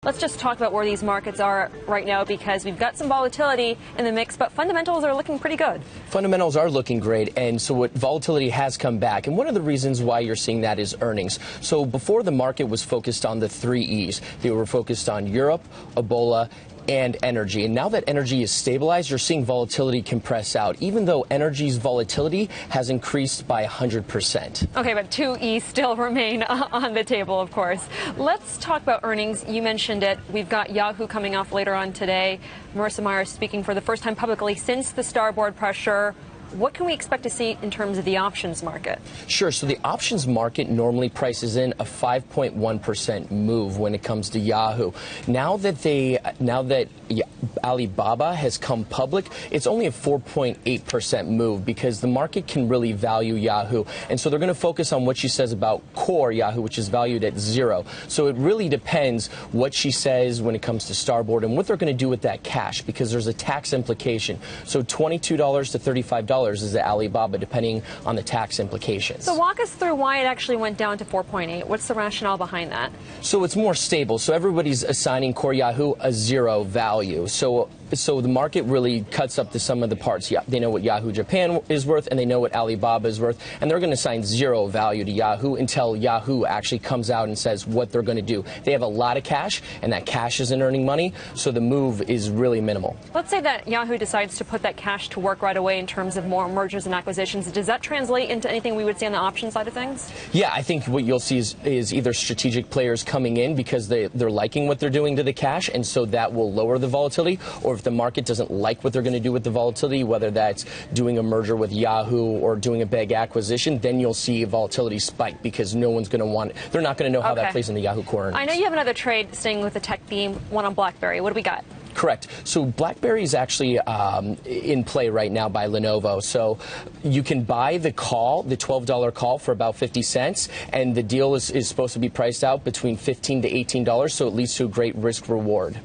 Let's just talk about where these markets are right now, because we've got some volatility in the mix, but fundamentals are looking pretty good. Fundamentals are looking great, and so what volatility has come back. And one of the reasons why you're seeing that is earnings. So before, the market was focused on the 3 E's. They were focused on Europe, Ebola, and energy. And now that energy is stabilized, you're seeing volatility compress out, even though energy's volatility has increased by 100%. Okay, but 2E still remain on the table, of course. Let's talk about earnings. You mentioned it. We've got Yahoo coming off later on today. Marissa Mayer speaking for the first time publicly since the starboard pressure. What can we expect to see in terms of the options market? Sure. So the options market normally prices in a 5.1% move when it comes to Yahoo. Now that Alibaba has come public, it's only a 4.8% move because the market can really value Yahoo. And so they're going to focus on what she says about core Yahoo, which is valued at 0. So it really depends what she says when it comes to starboard and what they're going to do with that cash, because there's a tax implication. So $22 to $35 is the Alibaba, depending on the tax implications. So walk us through why it actually went down to 4.8. What's the rationale behind that? So it's more stable. So everybody's assigning core Yahoo a 0 value. So the market really cuts up the sum of the parts. Yeah, they know what Yahoo Japan is worth, and they know what Alibaba is worth, and they're going to assign 0 value to Yahoo until Yahoo actually comes out and says what they're going to do. They have a lot of cash, and that cash isn't earning money, so the move is really minimal. Let's say that Yahoo decides to put that cash to work right away in terms of more mergers and acquisitions. Does that translate into anything we would see on the option side of things? Yeah, I think what you'll see is either strategic players coming in because they're liking what they're doing to the cash, and so that will lower the volatility, or if the market doesn't like what they're going to do with the volatility, whether that's doing a merger with Yahoo or doing a big acquisition, then you'll see volatility spike because no one's going to want it. They're not going to know how that plays in the Yahoo core earnings. I know you have another trade staying with the tech theme, one on BlackBerry. What do we got? Correct. So BlackBerry is actually in play right now by Lenovo. So you can buy the call, the $12 call, for about 50 cents, and the deal is supposed to be priced out between $15 to $18, so it leads to a great risk reward.